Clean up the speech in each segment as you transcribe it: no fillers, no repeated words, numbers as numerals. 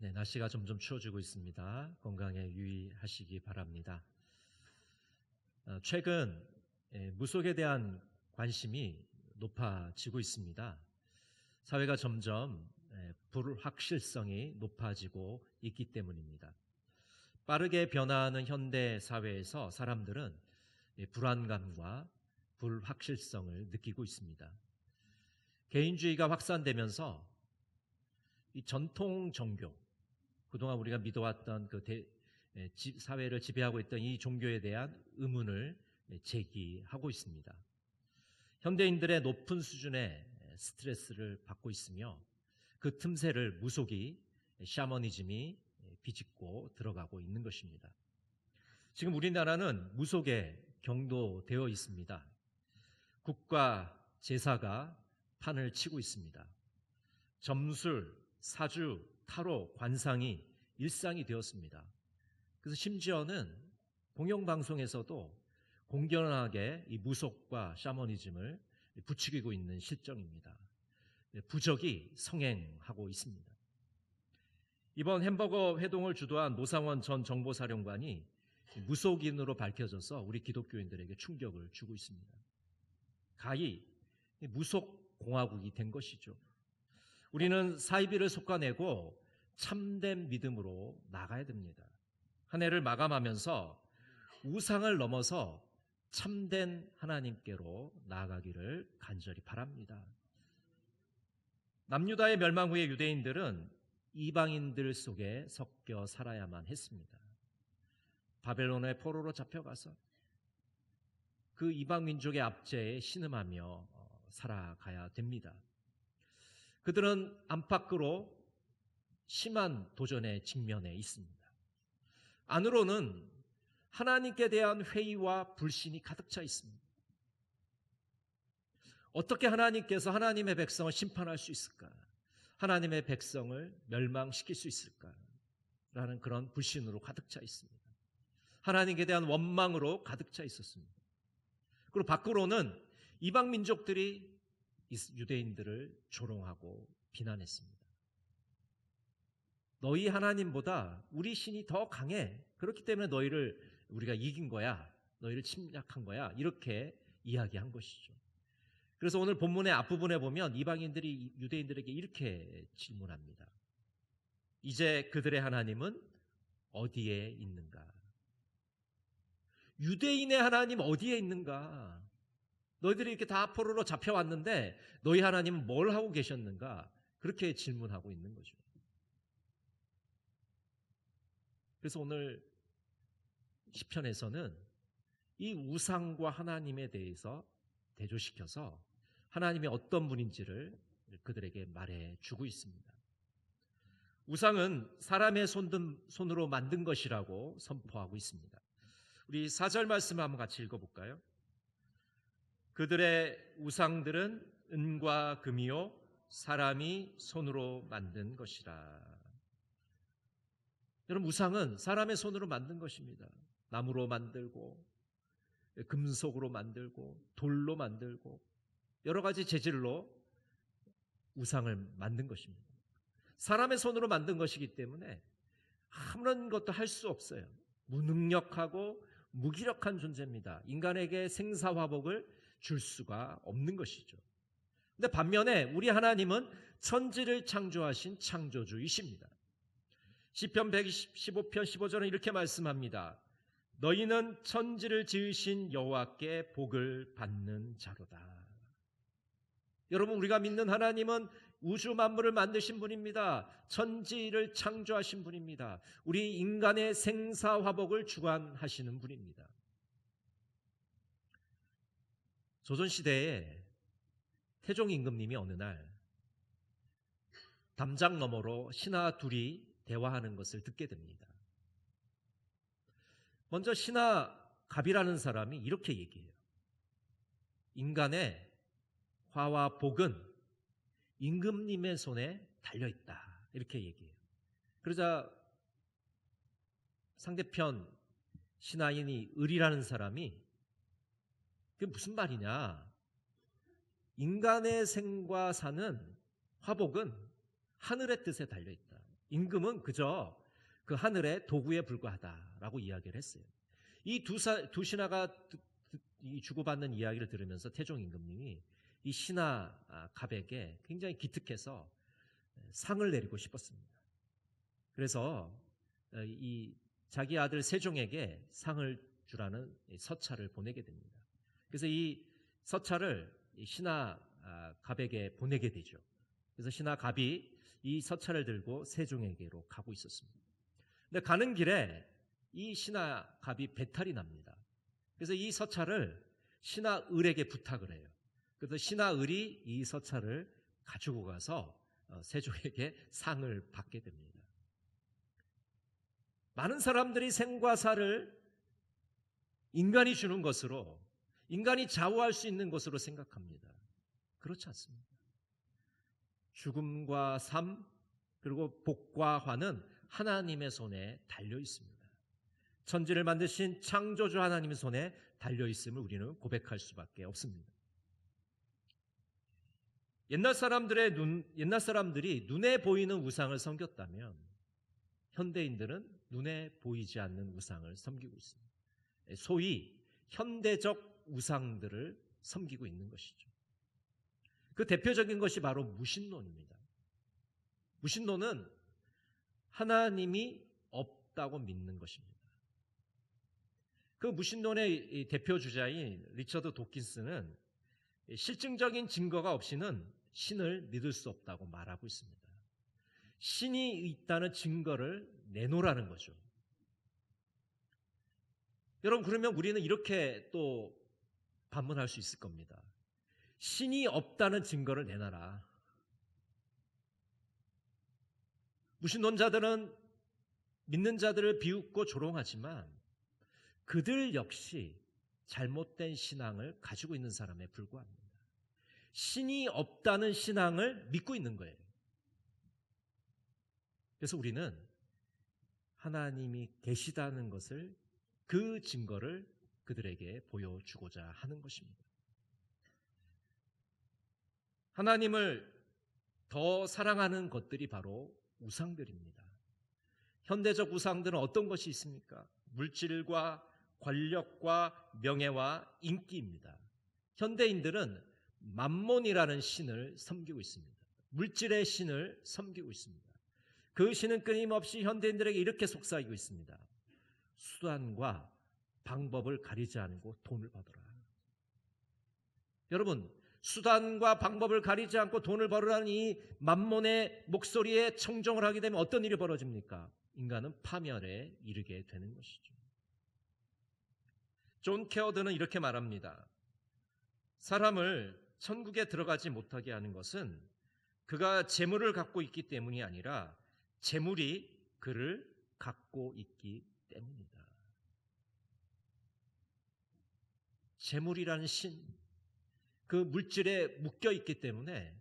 네, 날씨가 점점 추워지고 있습니다. 건강에 유의하시기 바랍니다. 최근 무속에 대한 관심이 높아지고 있습니다. 사회가 점점 불확실성이 높아지고 있기 때문입니다. 빠르게 변화하는 현대 사회에서 사람들은 불안감과 불확실성을 느끼고 있습니다. 개인주의가 확산되면서 이 전통 종교, 그동안 우리가 믿어왔던 사회를 지배하고 있던 이 종교에 대한 의문을 제기하고 있습니다. 현대인들의 높은 수준의 스트레스를 받고 있으며 그 틈새를 무속이, 샤머니즘이 비집고 들어가고 있는 것입니다. 지금 우리나라는 무속에 경도되어 있습니다. 국가 제사가 판을 치고 있습니다. 점술, 사주, 타로, 관상이 일상이 되었습니다. 그래서 심지어는 공영방송에서도 공견하게 이 무속과 샤머니즘을 부추기고 있는 실정입니다. 부적이 성행하고 있습니다. 이번 햄버거 회동을 주도한 노상원 전 정보사령관이 무속인으로 밝혀져서 우리 기독교인들에게 충격을 주고 있습니다. 가히 무속 공화국이 된 것이죠. 우리는 사이비를 솎아내고 참된 믿음으로 나가야 됩니다. 한 해를 마감하면서 우상을 넘어서 참된 하나님께로 나아가기를 간절히 바랍니다. 남유다의 멸망 후에 유대인들은 이방인들 속에 섞여 살아야만 했습니다. 바벨론의 포로로 잡혀가서 그 이방 민족의 압제에 신음하며 살아가야 됩니다. 그들은 안팎으로 심한 도전에 직면해 있습니다. 안으로는 하나님께 대한 회의와 불신이 가득 차 있습니다. 어떻게 하나님께서 하나님의 백성을 심판할 수 있을까? 하나님의 백성을 멸망시킬 수 있을까? 라는 그런 불신으로 가득 차 있습니다. 하나님께 대한 원망으로 가득 차 있었습니다. 그리고 밖으로는 이방 민족들이 유대인들을 조롱하고 비난했습니다. 너희 하나님보다 우리 신이 더 강해. 그렇기 때문에 너희를 우리가 이긴 거야. 너희를 침략한 거야. 이렇게 이야기한 것이죠. 그래서 오늘 본문의 앞부분에 보면 이방인들이 유대인들에게 이렇게 질문합니다. 이제 그들의 하나님은 어디에 있는가? 유대인의 하나님 어디에 있는가? 너희들이 이렇게 다 포로로 잡혀왔는데 너희 하나님은 뭘 하고 계셨는가? 그렇게 질문하고 있는 거죠. 그래서 오늘 시편에서는 이 우상과 하나님에 대해서 대조시켜서 하나님이 어떤 분인지를 그들에게 말해주고 있습니다. 우상은 사람의 손으로 만든 것이라고 선포하고 있습니다. 우리 4절 말씀을 한번 같이 읽어볼까요? 그들의 우상들은 은과 금이요 사람이 손으로 만든 것이라. 여러분, 우상은 사람의 손으로 만든 것입니다. 나무로 만들고 금속으로 만들고 돌로 만들고 여러 가지 재질로 우상을 만든 것입니다. 사람의 손으로 만든 것이기 때문에 아무런 것도 할 수 없어요. 무능력하고 무기력한 존재입니다. 인간에게 생사화복을 줄 수가 없는 것이죠. 근데 반면에 우리 하나님은 천지를 창조하신 창조주이십니다. 시편 115편 15절은 이렇게 말씀합니다. 너희는 천지를 지으신 여호와께 복을 받는 자로다. 여러분, 우리가 믿는 하나님은 우주 만물을 만드신 분입니다. 천지를 창조하신 분입니다. 우리 인간의 생사화복을 주관하시는 분입니다. 조선시대에 태종 임금님이 어느 날 담장 너머로 신하 둘이 대화하는 것을 듣게 됩니다. 먼저 신하 갑이라는 사람이 이렇게 얘기해요. 인간의 화와 복은 임금님의 손에 달려있다. 이렇게 얘기해요. 그러자 상대편 신하인이 을이라는 사람이 그게 무슨 말이냐. 인간의 생과 사는 화복은 하늘의 뜻에 달려있다. 임금은 그저 그 하늘의 도구에 불과하다라고 이야기를 했어요. 이 두 신하가 이 주고받는 이야기를 들으면서 태종 임금님이 이 신하 갑에게 굉장히 기특해서 상을 내리고 싶었습니다. 그래서 이 자기 아들 세종에게 상을 주라는 서찰을 보내게 됩니다. 그래서 이 서찰을 신하 갑에게 보내게 되죠. 그래서 신하 갑이 이 서찰을 들고 세종에게로 가고 있었습니다. 근데 가는 길에 이 신하 갑이 배탈이 납니다. 그래서 이 서찰을 신하 을에게 부탁을 해요. 그래서 신하 을이 이 서찰을 가지고 가서 세종에게 상을 받게 됩니다. 많은 사람들이 생과 사를 인간이 주는 것으로, 인간이 좌우할 수 있는 것으로 생각합니다. 그렇지 않습니다. 죽음과 삶, 그리고 복과 화는 하나님의 손에 달려 있습니다. 천지를 만드신 창조주 하나님의 손에 달려 있음을 우리는 고백할 수밖에 없습니다. 옛날 사람들이 눈에 보이는 우상을 섬겼다면 현대인들은 눈에 보이지 않는 우상을 섬기고 있습니다. 소위 현대적 우상들을 섬기고 있는 것이죠. 그 대표적인 것이 바로 무신론입니다. 무신론은 하나님이 없다고 믿는 것입니다. 그 무신론의 대표 주자인 리처드 도킨스는 실증적인 증거가 없이는 신을 믿을 수 없다고 말하고 있습니다. 신이 있다는 증거를 내놓으라는 거죠. 여러분, 그러면 우리는 이렇게 또 반문할 수 있을 겁니다. 신이 없다는 증거를 내놔라. 무신론자들은 믿는 자들을 비웃고 조롱하지만 그들 역시 잘못된 신앙을 가지고 있는 사람에 불과합니다. 신이 없다는 신앙을 믿고 있는 거예요. 그래서 우리는 하나님이 계시다는 것을, 그 증거를 그들에게 보여주고자 하는 것입니다. 하나님을 더 사랑하는 것들이 바로 우상들입니다. 현대적 우상들은 어떤 것이 있습니까? 물질과 권력과 명예와 인기입니다. 현대인들은 맘몬이라는 신을 섬기고 있습니다. 물질의 신을 섬기고 있습니다. 그 신은 끊임없이 현대인들에게 이렇게 속삭이고 있습니다. 수단과 방법을 가리지 않고 돈을 받아라. 여러분, 수단과 방법을 가리지 않고 돈을 벌으라는 이 맘몬의 목소리에 청정을 하게 되면 어떤 일이 벌어집니까? 인간은 파멸에 이르게 되는 것이죠. 존 케어드는 이렇게 말합니다. 사람을 천국에 들어가지 못하게 하는 것은 그가 재물을 갖고 있기 때문이 아니라 재물이 그를 갖고 있기 때문이다. 재물이라는 신, 그 물질에 묶여 있기 때문에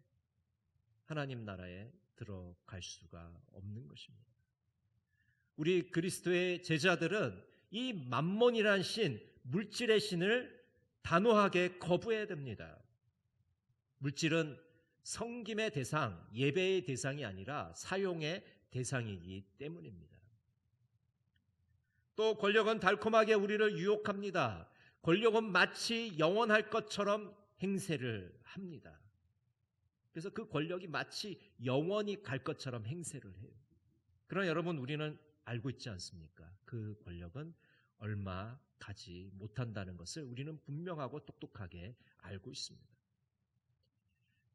하나님 나라에 들어갈 수가 없는 것입니다. 우리 그리스도의 제자들은 이 맘몬이라는 신, 물질의 신을 단호하게 거부해야 됩니다. 물질은 섬김의 대상, 예배의 대상이 아니라 사용의 대상이기 때문입니다. 또 권력은 달콤하게 우리를 유혹합니다. 권력은 마치 영원할 것처럼 행세를 합니다. 그래서 그 권력이 마치 영원히 갈 것처럼 행세를 해요. 그러나 여러분, 우리는 알고 있지 않습니까? 그 권력은 얼마 가지 못한다는 것을 우리는 분명하고 똑똑하게 알고 있습니다.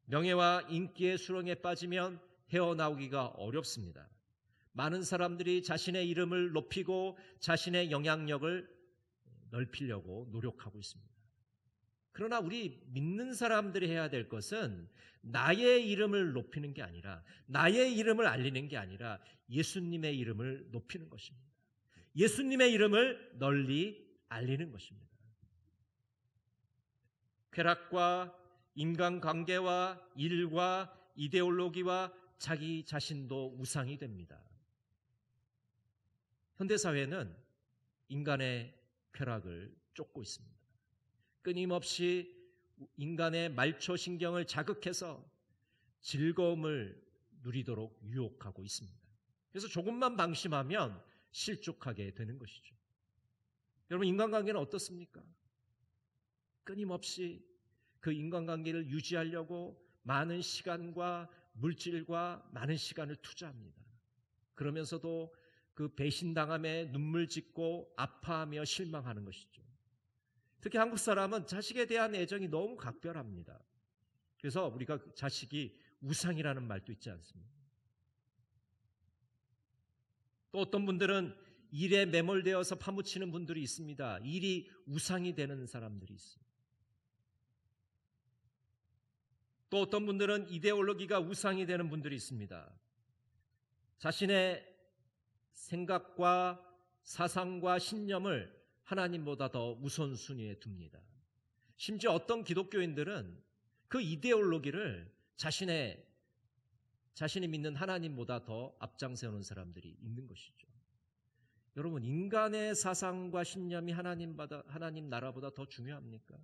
명예와 인기의 수렁에 빠지면 헤어나오기가 어렵습니다. 많은 사람들이 자신의 이름을 높이고 자신의 영향력을 넓히려고 노력하고 있습니다. 그러나 우리 믿는 사람들이 해야 될 것은 나의 이름을 높이는 게 아니라, 나의 이름을 알리는 게 아니라 예수님의 이름을 높이는 것입니다. 예수님의 이름을 널리 알리는 것입니다. 쾌락과 인간관계와 일과 이데올로기와 자기 자신도 우상이 됩니다. 현대사회는 인간의 쾌락을 쫓고 있습니다. 끊임없이 인간의 말초신경을 자극해서 즐거움을 누리도록 유혹하고 있습니다. 그래서 조금만 방심하면 실족하게 되는 것이죠. 여러분, 인간관계는 어떻습니까? 끊임없이 그 인간관계를 유지하려고 많은 시간과 물질과 많은 시간을 투자합니다. 그러면서도 그 배신당함에 눈물 짓고 아파하며 실망하는 것이죠. 특히 한국 사람은 자식에 대한 애정이 너무 각별합니다. 그래서 우리가 자식이 우상이라는 말도 있지 않습니까? 또 어떤 분들은 일에 매몰되어서 파묻히는 분들이 있습니다. 일이 우상이 되는 사람들이 있습니다. 또 어떤 분들은 이데올로기가 우상이 되는 분들이 있습니다. 자신의 생각과 사상과 신념을 하나님보다 더 우선순위에 둡니다. 심지어 어떤 기독교인들은 그 이데올로기를 자신이 믿는 하나님보다 더 앞장세우는 사람들이 있는 것이죠. 여러분, 인간의 사상과 신념이 하나님 나라보다 더 중요합니까?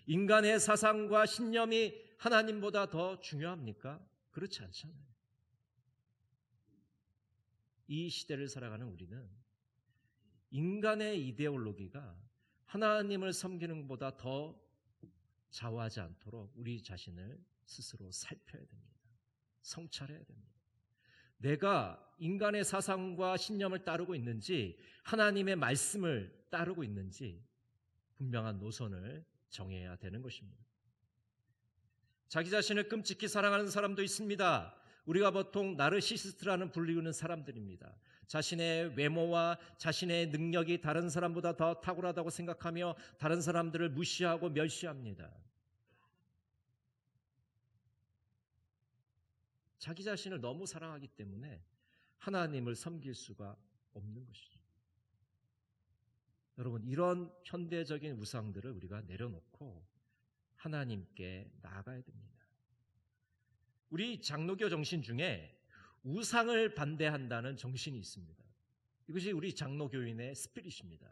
인간의 사상과 신념이 하나님보다 더 중요합니까? 그렇지 않잖아요. 이 시대를 살아가는 우리는 인간의 이데올로기가 하나님을 섬기는 것보다 더 좌우하지 않도록 우리 자신을 스스로 살펴야 됩니다. 성찰해야 됩니다. 내가 인간의 사상과 신념을 따르고 있는지 하나님의 말씀을 따르고 있는지 분명한 노선을 정해야 되는 것입니다. 자기 자신을 끔찍히 사랑하는 사람도 있습니다. 우리가 보통 나르시시스트라는 불리우는 사람들입니다. 자신의 외모와 자신의 능력이 다른 사람보다 더 탁월하다고 생각하며 다른 사람들을 무시하고 멸시합니다. 자기 자신을 너무 사랑하기 때문에 하나님을 섬길 수가 없는 것이죠. 여러분, 이런 현대적인 우상들을 우리가 내려놓고 하나님께 나아가야 됩니다. 우리 장로교 정신 중에 우상을 반대한다는 정신이 있습니다. 이것이 우리 장로교인의 스피릿입니다.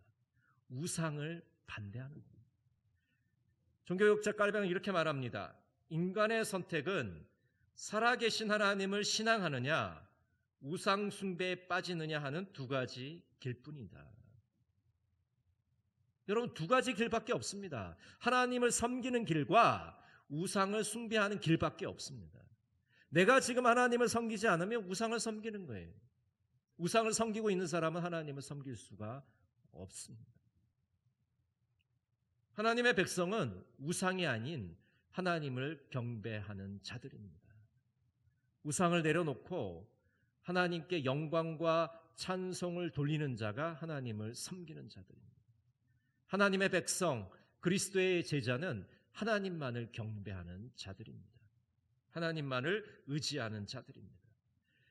우상을 반대하는 겁니다. 종교개혁자 깔뱅은 이렇게 말합니다. 인간의 선택은 살아계신 하나님을 신앙하느냐 우상 숭배에 빠지느냐 하는 두 가지 길뿐이다. 여러분, 두 가지 길밖에 없습니다. 하나님을 섬기는 길과 우상을 숭배하는 길밖에 없습니다. 내가 지금 하나님을 섬기지 않으면 우상을 섬기는 거예요. 우상을 섬기고 있는 사람은 하나님을 섬길 수가 없습니다. 하나님의 백성은 우상이 아닌 하나님을 경배하는 자들입니다. 우상을 내려놓고 하나님께 영광과 찬송을 돌리는 자가 하나님을 섬기는 자들입니다. 하나님의 백성, 그리스도의 제자는 하나님만을 경배하는 자들입니다. 하나님만을 의지하는 자들입니다.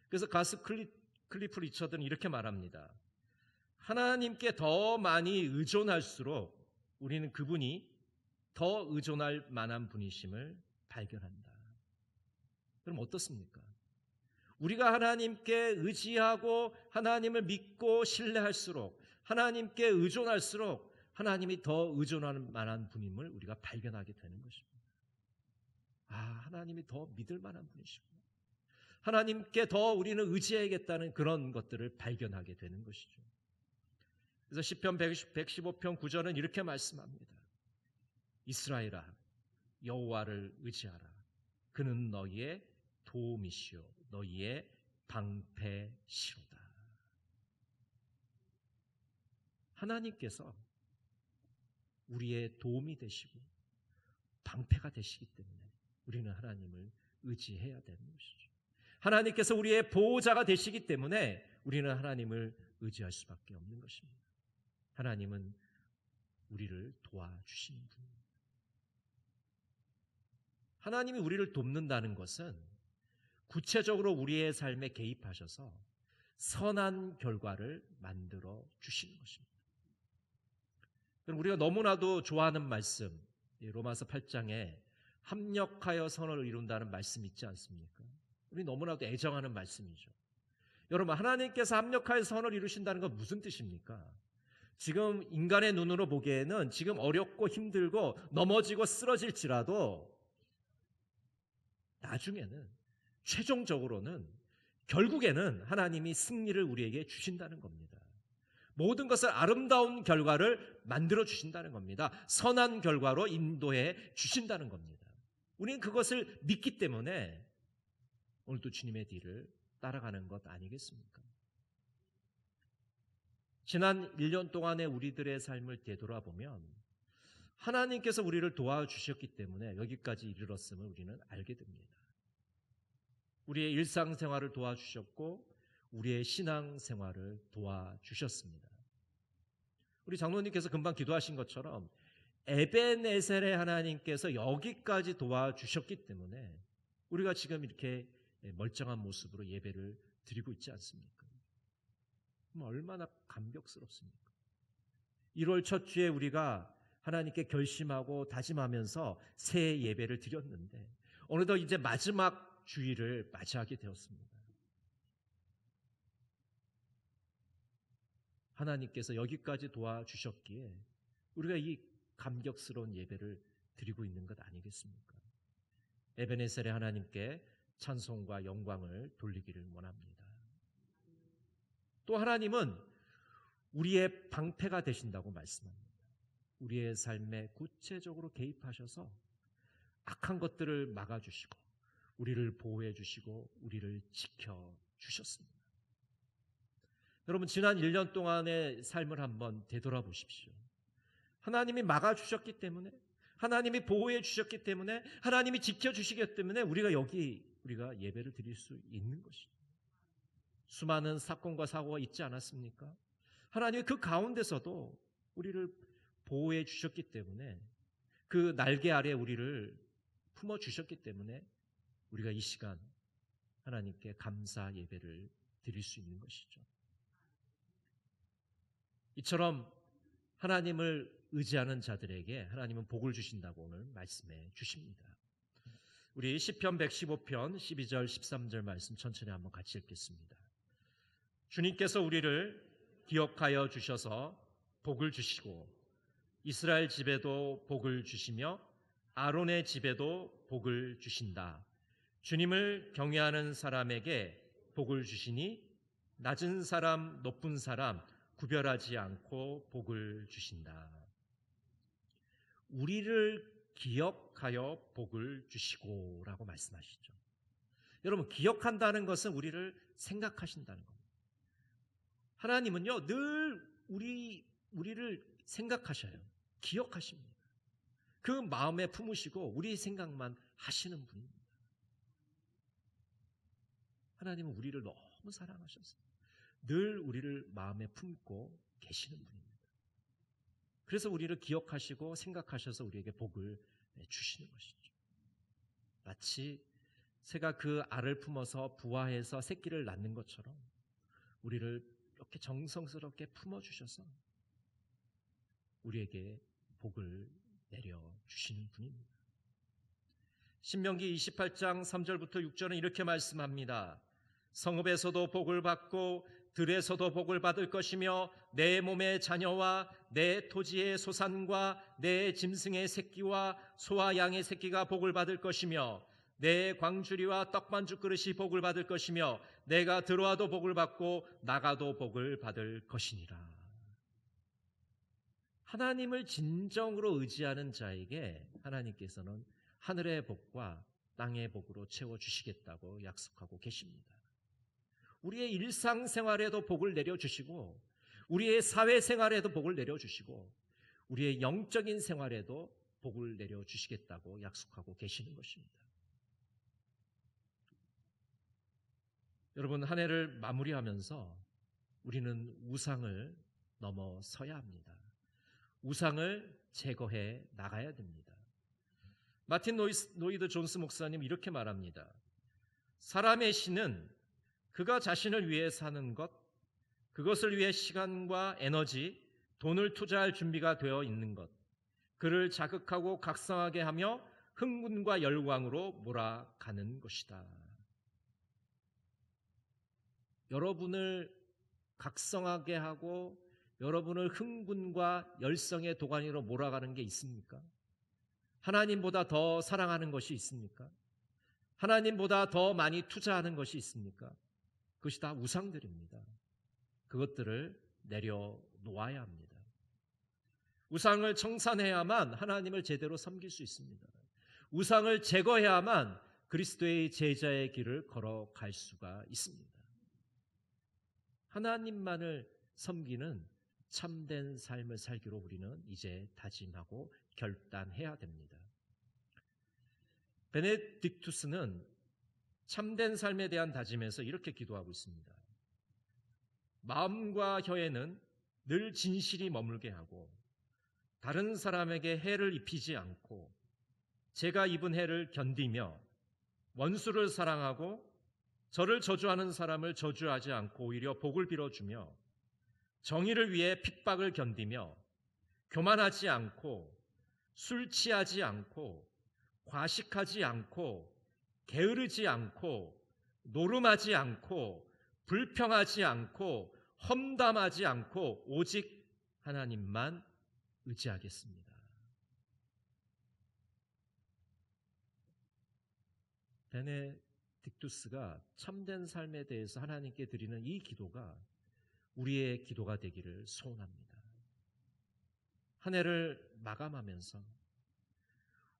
그래서 가수 클리프 리처드는 이렇게 말합니다. 하나님께 더 많이 의존할수록 우리는 그분이 더 의존할 만한 분이심을 발견한다. 그럼 어떻습니까? 우리가 하나님께 의지하고 하나님을 믿고 신뢰할수록 하나님께 의존할수록 하나님이 더 의존할 만한 분임을 우리가 발견하게 되는 것입니다. 하나님이 더 믿을 만한 분이시구나. 하나님께 더 우리는 의지해야겠다는 그런 것들을 발견하게 되는 것이죠. 그래서 시편 115편 9절은 이렇게 말씀합니다. 이스라엘아, 여호와를 의지하라. 그는 너희의 도움이시오, 너희의 방패시로다. 하나님께서 우리의 도움이 되시고 방패가 되시기 때문에 우리는 하나님을 의지해야 되는 것이죠. 하나님께서 우리의 보호자가 되시기 때문에 우리는 하나님을 의지할 수밖에 없는 것입니다. 하나님은 우리를 도와주시는 분입니다. 하나님이 우리를 돕는다는 것은 구체적으로 우리의 삶에 개입하셔서 선한 결과를 만들어 주시는 것입니다. 그럼 우리가 너무나도 좋아하는 말씀, 로마서 8장에 합력하여 선을 이룬다는 말씀 있지 않습니까? 우리 너무나도 애정하는 말씀이죠. 여러분, 하나님께서 합력하여 선을 이루신다는 건 무슨 뜻입니까? 지금 인간의 눈으로 보기에는 지금 어렵고 힘들고 넘어지고 쓰러질지라도 나중에는 최종적으로는 결국에는 하나님이 승리를 우리에게 주신다는 겁니다. 모든 것을 아름다운 결과를 만들어 주신다는 겁니다. 선한 결과로 인도해 주신다는 겁니다. 우리는 그것을 믿기 때문에 오늘도 주님의 뒤를 따라가는 것 아니겠습니까? 지난 1년 동안의 우리들의 삶을 되돌아보면 하나님께서 우리를 도와주셨기 때문에 여기까지 이르렀음을 우리는 알게 됩니다. 우리의 일상생활을 도와주셨고 우리의 신앙생활을 도와주셨습니다. 우리 장로님께서 금방 기도하신 것처럼 에베네셀의 하나님께서 여기까지 도와주셨기 때문에 우리가 지금 이렇게 멀쩡한 모습으로 예배를 드리고 있지 않습니까? 얼마나 감격스럽습니까? 1월 첫 주에 우리가 하나님께 결심하고 다짐하면서 새 예배를 드렸는데 어느덧 이제 마지막 주일을 맞이하게 되었습니다. 하나님께서 여기까지 도와주셨기에 우리가 이 감격스러운 예배를 드리고 있는 것 아니겠습니까? 에베네셀의 하나님께 찬송과 영광을 돌리기를 원합니다. 또 하나님은 우리의 방패가 되신다고 말씀합니다. 우리의 삶에 구체적으로 개입하셔서 악한 것들을 막아주시고 우리를 보호해 주시고 우리를 지켜주셨습니다. 여러분, 지난 1년 동안의 삶을 한번 되돌아보십시오. 하나님이 막아주셨기 때문에, 하나님이 보호해 주셨기 때문에, 하나님이 지켜주시기 때문에 우리가 예배를 드릴 수 있는 것이죠. 수많은 사건과 사고가 있지 않았습니까? 하나님이 그 가운데서도 우리를 보호해 주셨기 때문에, 그 날개 아래 우리를 품어주셨기 때문에 우리가 이 시간 하나님께 감사 예배를 드릴 수 있는 것이죠. 이처럼 하나님을 의지하는 자들에게 하나님은 복을 주신다고 오늘 말씀해 주십니다. 우리 시편 115편 12절 13절 말씀 천천히 한번 같이 읽겠습니다. 주님께서 우리를 기억하여 주셔서 복을 주시고 이스라엘 집에도 복을 주시며 아론의 집에도 복을 주신다. 주님을 경외하는 사람에게 복을 주시니 낮은 사람 높은 사람 구별하지 않고 복을 주신다. 우리를 기억하여 복을 주시고 라고 말씀하시죠. 여러분, 기억한다는 것은 우리를 생각하신다는 겁니다. 하나님은요, 늘 우리를 생각하셔요. 기억하십니다. 그 마음에 품으시고 우리 생각만 하시는 분입니다. 하나님은 우리를 너무 사랑하셔서 늘 우리를 마음에 품고 계시는 분입니다. 그래서 우리를 기억하시고 생각하셔서 우리에게 복을 주시는 것이죠. 마치 새가 그 알을 품어서 부화해서 새끼를 낳는 것처럼 우리를 이렇게 정성스럽게 품어주셔서 우리에게 복을 내려주시는 분입니다. 신명기 28장 3절부터 6절은 이렇게 말씀합니다. 성읍에서도 복을 받고 들에서도 복을 받을 것이며 내 몸의 자녀와 내 토지의 소산과 내 짐승의 새끼와 소와 양의 새끼가 복을 받을 것이며 내 광주리와 떡반죽 그릇이 복을 받을 것이며 내가 들어와도 복을 받고 나가도 복을 받을 것이니라. 하나님을 진정으로 의지하는 자에게 하나님께서는 하늘의 복과 땅의 복으로 채워주시겠다고 약속하고 계십니다. 우리의 일상생활에도 복을 내려주시고 우리의 사회생활에도 복을 내려주시고 우리의 영적인 생활에도 복을 내려주시겠다고 약속하고 계시는 것입니다. 여러분, 한 해를 마무리하면서 우리는 우상을 넘어서야 합니다. 우상을 제거해 나가야 됩니다. 마틴 노이드 존스 목사님 이렇게 말합니다. 사람의 신은 그가 자신을 위해 사는 것, 그것을 위해 시간과 에너지, 돈을 투자할 준비가 되어 있는 것, 그를 자극하고 각성하게 하며 흥분과 열광으로 몰아가는 것이다. 여러분을 각성하게 하고 여러분을 흥분과 열성의 도가니로 몰아가는 게 있습니까? 하나님보다 더 사랑하는 것이 있습니까? 하나님보다 더 많이 투자하는 것이 있습니까? 그것이 다 우상들입니다. 그것들을 내려놓아야 합니다. 우상을 청산해야만 하나님을 제대로 섬길 수 있습니다. 우상을 제거해야만 그리스도의 제자의 길을 걸어갈 수가 있습니다. 하나님만을 섬기는 참된 삶을 살기로 우리는 이제 다짐하고 결단해야 됩니다. 베네딕투스는 참된 삶에 대한 다짐에서 이렇게 기도하고 있습니다. 마음과 혀에는 늘 진실이 머물게 하고 다른 사람에게 해를 입히지 않고 제가 입은 해를 견디며 원수를 사랑하고 저를 저주하는 사람을 저주하지 않고 오히려 복을 빌어주며 정의를 위해 핍박을 견디며 교만하지 않고 술 취하지 않고 과식하지 않고 게으르지 않고 노름하지 않고 불평하지 않고 험담하지 않고 오직 하나님만 의지하겠습니다. 베네딕투스가 참된 삶에 대해서 하나님께 드리는 이 기도가 우리의 기도가 되기를 소원합니다. 한 해를 마감하면서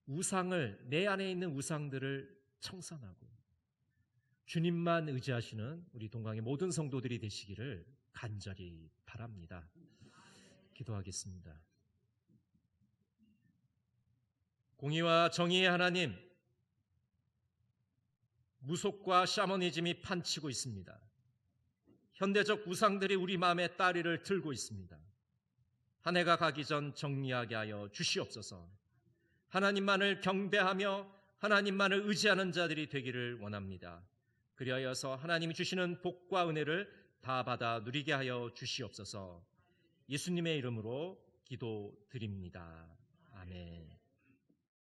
우상을, 내 안에 있는 우상들을 청산하고 주님만 의지하시는 우리 동강의 모든 성도들이 되시기를 간절히 바랍니다. 기도하겠습니다. 공의와 정의의 하나님, 무속과 샤머니즘이 판치고 있습니다. 현대적 우상들이 우리 마음의 따리를 들고 있습니다. 한 해가 가기 전 정리하게 하여 주시옵소서. 하나님만을 경배하며 하나님만을 의지하는 자들이 되기를 원합니다. 그리하여서 하나님이 주시는 복과 은혜를 다 받아 누리게 하여 주시옵소서. 예수님의 이름으로 기도드립니다. 아멘.